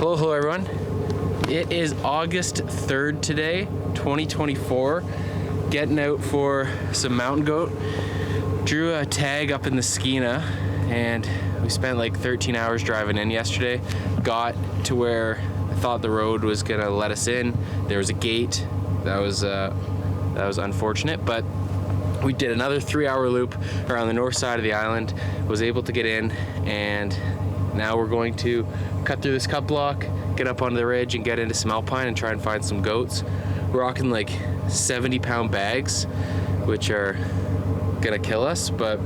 Hello everyone. It is August 3rd today, 2024. Getting out for some mountain goat. Drew a tag up in the Skeena and we spent like 13 hours driving in yesterday. Got to where I thought the road was gonna let us in. There was a gate. That was unfortunate, but we did another 3-hour loop around the north side of the island, was able to get in, and now we're going to cut through this cut block, get up onto the ridge and get into some alpine and try and find some goats. We're rocking like 70-pound bags, which are gonna kill us, but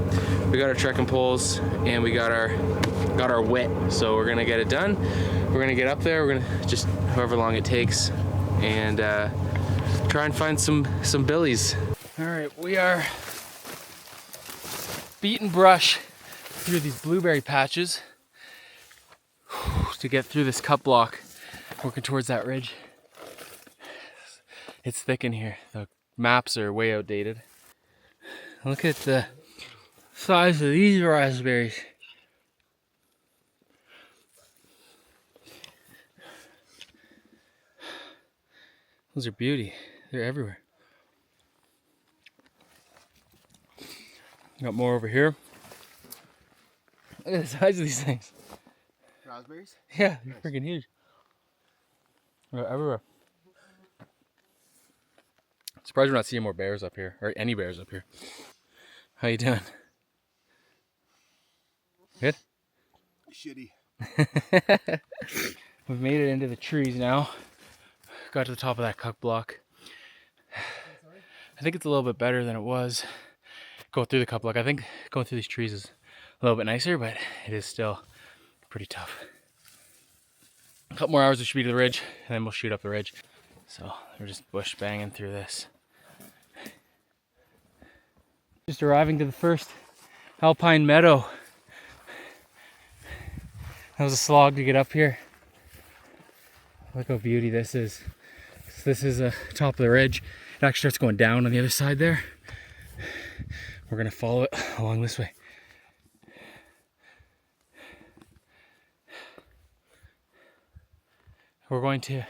we got our trekking poles and we got our wit, so we're gonna get it done. We're gonna get up there, we're gonna just however long it takes and try and find some billies. All right, we are beating brush through these blueberry patches to get through this cut block, working towards that ridge. It's thick in here. The maps are way outdated. Look at the size of these raspberries. Those are beauty. They're everywhere. Got more over here. Look at the size of these things. Raspberries? Yeah, they're freaking huge. They're everywhere. Surprised we're not seeing more bears up here, or any bears up here. How you doing? Good? Shitty. We've made it into the trees now. Got to the top of that cut block. I think it's a little bit better than it was going through the cut block. I think going through these trees is a little bit nicer, but it is still pretty tough. A couple more hours we should be to the ridge, and then we'll shoot up the ridge. So we're just bush banging through this. Just arriving to the first alpine meadow. That was a slog to get up here. Look how beauty this is. This is the top of the ridge. It actually starts going down on the other side there. We're gonna follow it along this way. We're going to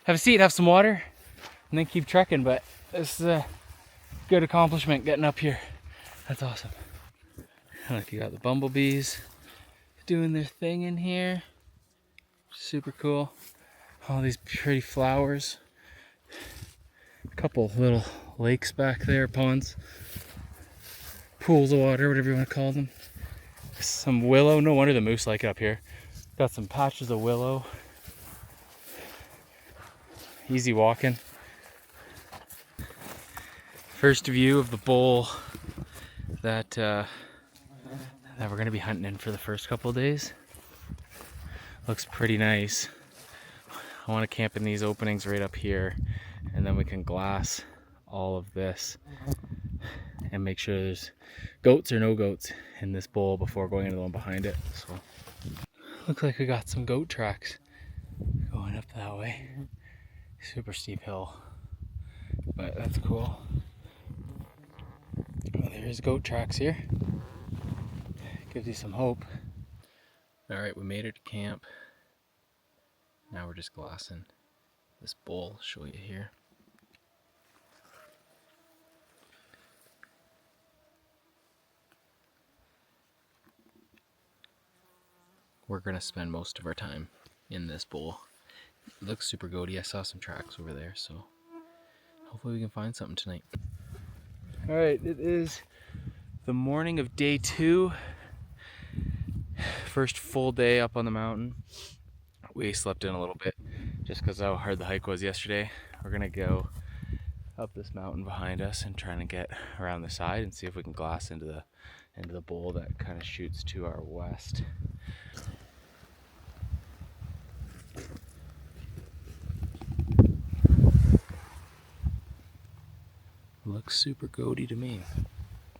have a seat, have some water, and then keep trekking, but this is a good accomplishment getting up here. That's awesome. Look, you got the bumblebees doing their thing in here. Super cool. All these pretty flowers. A couple little lakes back there, ponds, pools of water, whatever you want to call them. Some willow. No wonder the moose like it up here. Got some patches of willow. Easy walking. First view of the bowl that we're going to be hunting in for the first couple of days. Looks pretty nice. I want to camp in these openings right up here, and then we can glass all of this and make sure there's goats or no goats in this bowl before going into the one behind it. So looks like we got some goat tracks going up that way. Super steep hill, but that's cool. Well, there's goat tracks here. Gives you some hope. All right, we made it to camp. Now we're just glassing this bowl. Show you here. We're gonna spend most of our time in this bowl. It looks super goaty. I saw some tracks over there, so hopefully we can find something tonight. All right, it is the morning of day 2. First full day up on the mountain. We slept in a little bit just because how hard the hike was yesterday. We're gonna go up this mountain behind us and trying to get around the side and see if we can glass into the bowl that kind of shoots to our west. Looks super goaty to me.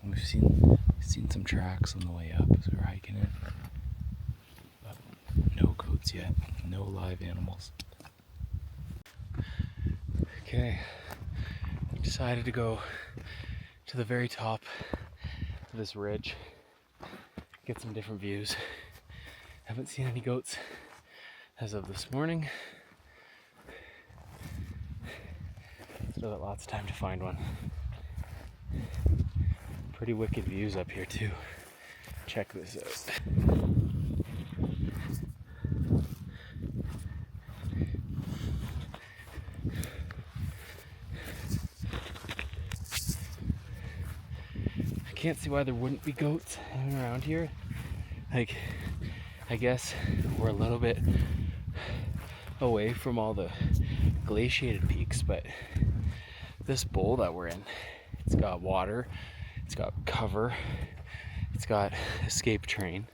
We've seen some tracks on the way up as we were hiking in. But no goats yet. No live animals. Okay. I've decided to go to the very top of this ridge. Get some different views. Haven't seen any goats as of this morning. Still got lots of time to find one. Pretty wicked views up here too. Check this out. I can't see why there wouldn't be goats hanging around here. Like, I guess we're a little bit away from all the glaciated peaks, but this bowl that we're in, it's got water, it's got cover, it's got escape train.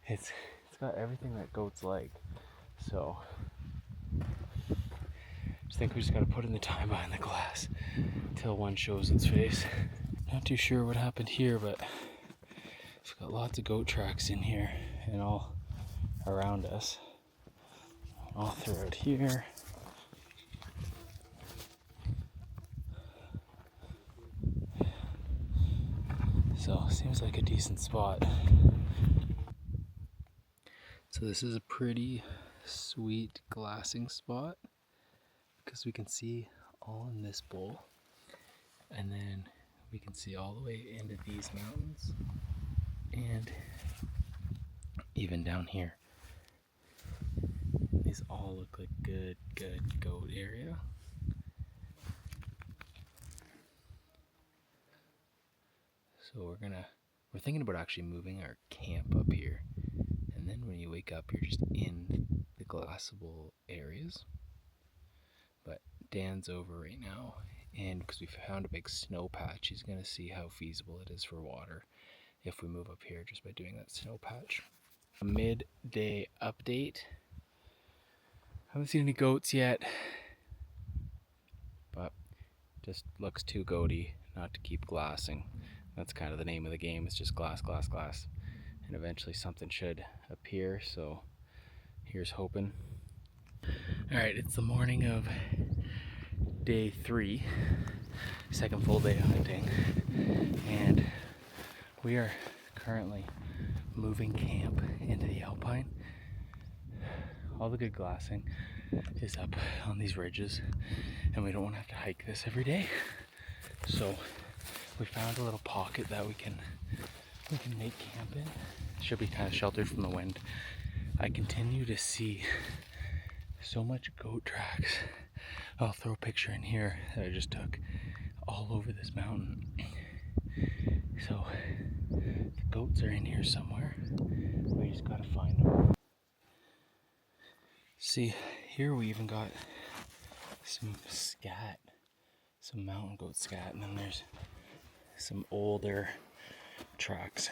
It's got everything that goats like. So I think we just gotta put in the time behind the glass till one shows its face. Not too sure what happened here, but it's got lots of goat tracks in here and all around us, all throughout here. So seems like a decent spot. So this is a pretty sweet glassing spot because we can see all in this bowl, and then we can see all the way into these mountains and even down here. These all look like good goat area. So we're thinking about actually moving our camp up here, and then when you wake up you're just in the glassable areas. But Dan's over right now, and because we found a big snow patch, he's gonna see how feasible it is for water if we move up here just by doing that snow patch. A midday update. Haven't seen any goats yet, but just looks too goaty not to keep glassing. That's kind of the name of the game. It's just glass, glass, glass, and eventually something should appear. So here's hoping. All right, it's the morning of day 3, second full day of hunting, and we are currently moving camp into the alpine. All the good glassing is up on these ridges, and we don't want to have to hike this every day. So we found a little pocket that we can make camp in. Should be kind of sheltered from the wind. I continue to see so much goat tracks. I'll throw a picture in here that I just took all over this mountain. So the goats are in here somewhere. We just gotta find them. See, here we even got some scat, some mountain goat scat, and then there's some older tracks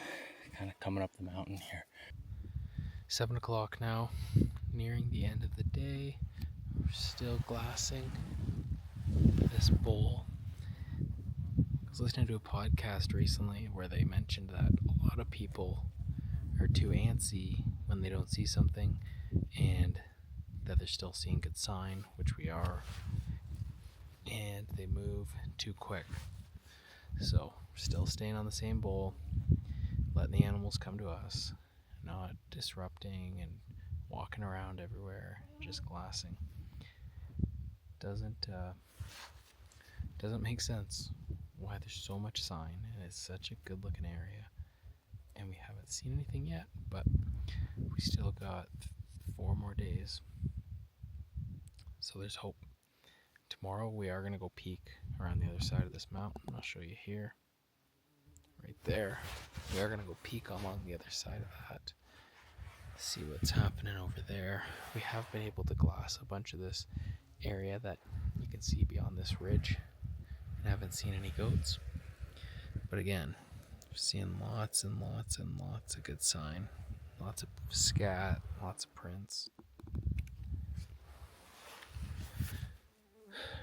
kind of coming up the mountain here. 7 o'clock now, nearing the end of the day. We're still glassing this bowl. I was listening to a podcast recently where they mentioned that a lot of people are too antsy when they don't see something, and that they're still seeing good sign, which we are, and they move too quick. So we're still staying on the same bowl, letting the animals come to us, not disrupting and walking around everywhere, just glassing. Doesn't make sense why there's so much sign, and it's such a good looking area, and we haven't seen anything yet, but we still got 4 more days, so there's hope. Tomorrow we are going to go peek around the other side of this mountain. I'll show you here, right there. We are going to go peek along the other side of that, see what's happening over there. We have been able to glass a bunch of this area that you can see beyond this ridge, and haven't seen any goats. But again, we're seeing lots and lots and lots of good sign, lots of scat, lots of prints.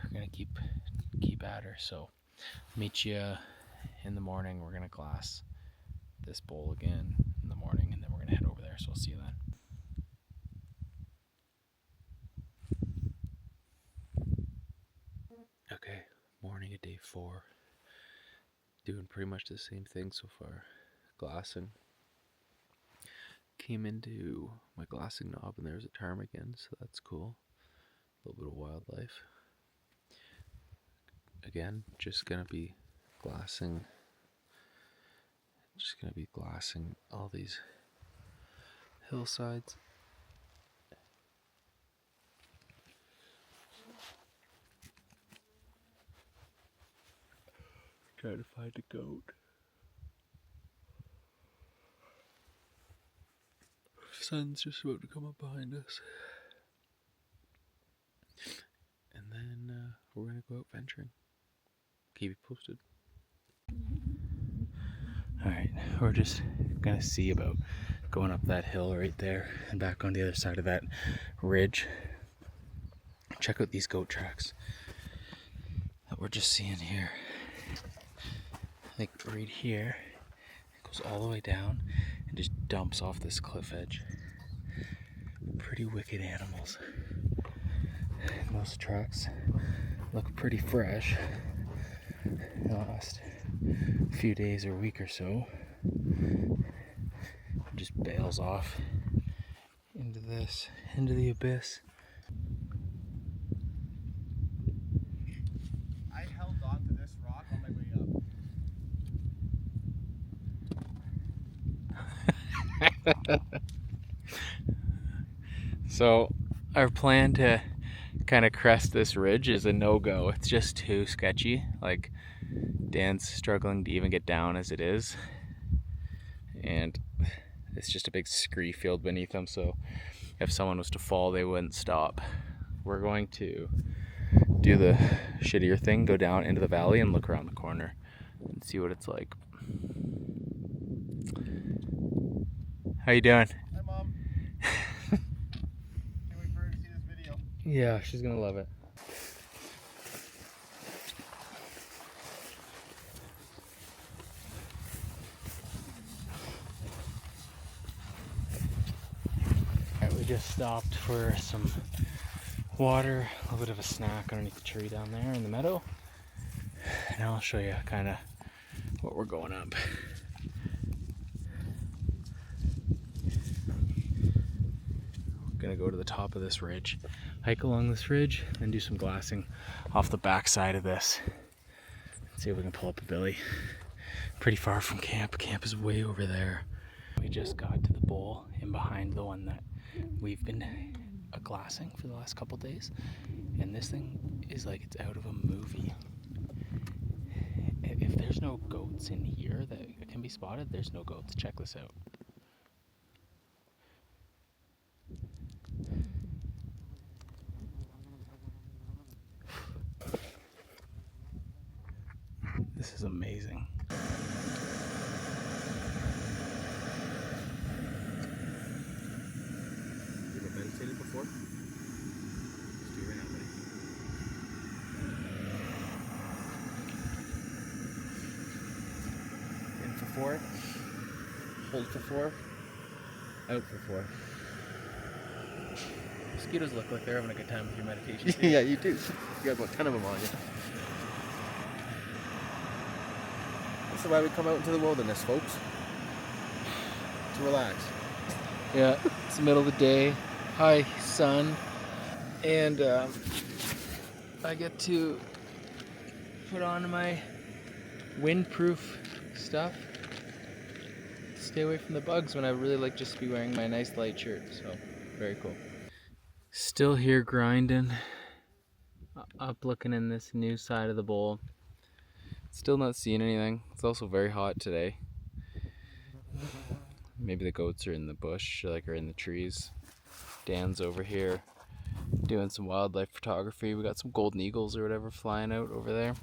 We're gonna keep at her. So meet you in the morning. We're gonna glass this bowl again in the morning, and then we're gonna head over there. So I'll see you then. Okay, morning of day 4. Doing pretty much the same thing so far. Glassing. Came into my glassing knob and there's a ptarmigan, so that's cool. A little bit of wildlife. Again, just gonna be glassing all these hillsides. Trying to find a goat. Sun's just about to come up behind us. And then we're gonna go out venturing. Keep you posted. Alright, we're just gonna see about going up that hill right there and back on the other side of that ridge. Check out these goat tracks that we're just seeing here. Like right here, it goes all the way down and just dumps off this cliff edge. Pretty wicked animals. And those tracks look pretty fresh. The last few days or week or so, it just bails off into the abyss. I held on to this rock on my way up. So our plan to kind of crest this ridge is a no-go. It's just too sketchy. Like, Dan's struggling to even get down as it is, and it's just a big scree field beneath him, so if someone was to fall they wouldn't stop. We're going to do the shittier thing, go down into the valley and look around the corner and see what it's like. How you doing? Hi, Mom. Can't wait for her to see this video. Yeah, she's gonna love it. Alright, we just stopped for some water, a little bit of a snack underneath the tree down there in the meadow. And I'll show you kind of what we're going up. We're gonna go to the top of this ridge, hike along this ridge, then do some glassing off the back side of this. See if we can pull up a billy. Pretty far from camp. Camp is way over there. We just got to the bowl in behind the one that we've been glassing for the last couple days, and this thing is like it's out of a movie. If there's no goats in here that can be spotted, there's no goats. Check this out. This is amazing. You ever meditated before? Let's do it right now, buddy. In for 4. Hold for 4. Out for 4. Mosquitoes look like they're having a good time with your meditation. Yeah, you do. You got about 10 of them on you. That's why we come out into the wilderness, folks. To relax. Yeah, it's the middle of the day. Hi, sun. And I get to put on my windproof stuff. Stay away from the bugs when I really like just to be wearing my nice light shirt. So, very cool. Still here grinding. Up looking in this new side of the bowl. Still not seeing anything. It's also very hot today. Maybe the goats are in the bush, or in the trees. Dan's over here doing some wildlife photography. We got some golden eagles or whatever flying out over there.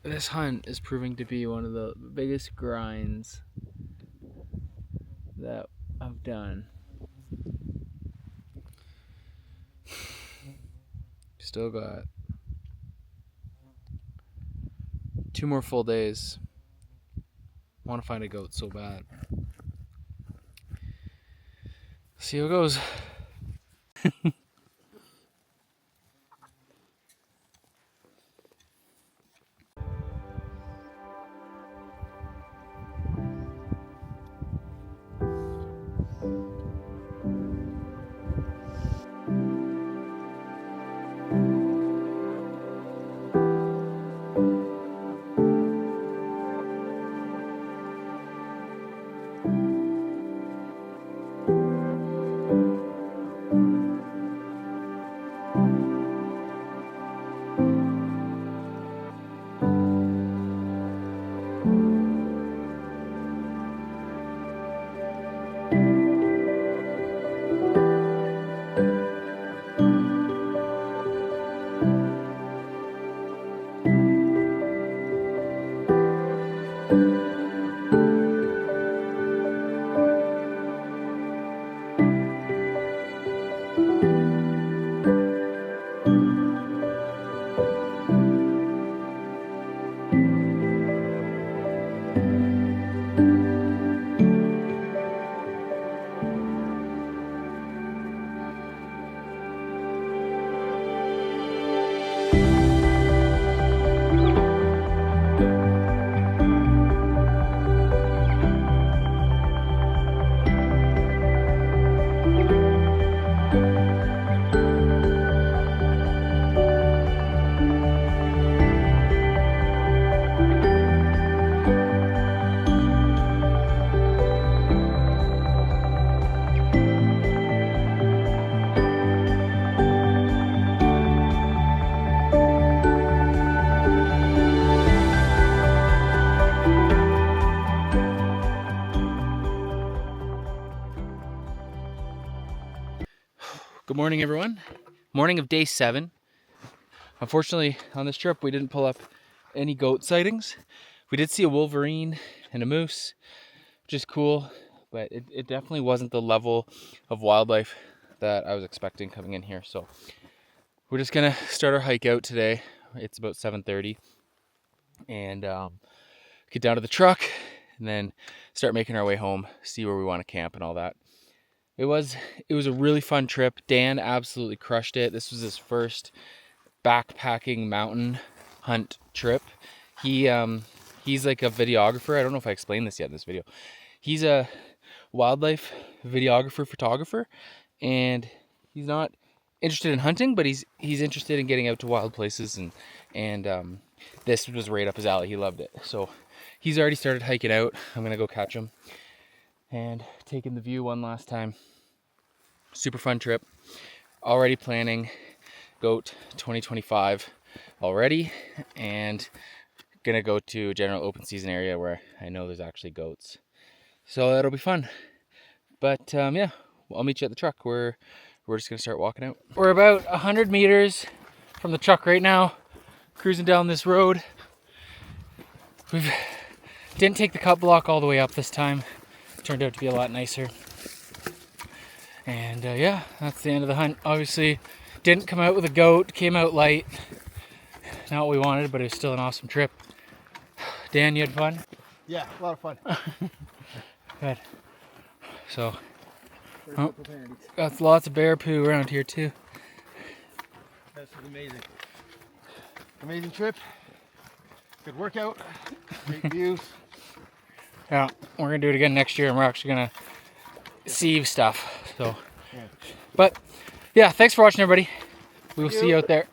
This hunt is proving to be one of the biggest grinds that I've done. Still got 2 more full days. Want to find a goat so bad. See how it goes. Good morning, everyone. Morning of day 7. Unfortunately, on this trip, we didn't pull up any goat sightings. We did see a wolverine and a moose, which is cool, but it definitely wasn't the level of wildlife that I was expecting coming in here. So we're just gonna start our hike out today. It's about 7:30, and get down to the truck, and then start making our way home, see where we want to camp and all that. It was a really fun trip. Dan absolutely crushed it. This was his first backpacking mountain hunt trip. He's like a videographer. I don't know if I explained this yet in this video. He's a wildlife videographer, photographer, and he's not interested in hunting, but he's interested in getting out to wild places, and this was right up his alley. He loved it. So he's already started hiking out. I'm gonna go catch him and take in the view one last time. Super fun trip. Already planning goat 2025 already, and gonna go to a general open season area where I know there's actually goats. So that'll be fun. But yeah, I'll meet you at the truck. We're just gonna start walking out. We're about 100 meters from the truck right now, cruising down this road. We didn't take the cut block all the way up this time. It turned out to be a lot nicer. And yeah, that's the end of the hunt. Obviously, didn't come out with a goat, came out light. Not what we wanted, but it was still an awesome trip. Dan, you had fun? Yeah, a lot of fun. Good. So, got lots of bear poo around here too. This was amazing. Amazing trip. Good workout. Great views. Yeah, we're gonna do it again next year, and we're actually gonna sieve stuff. So, Yeah. but yeah, thanks for watching, everybody. We will see you out there.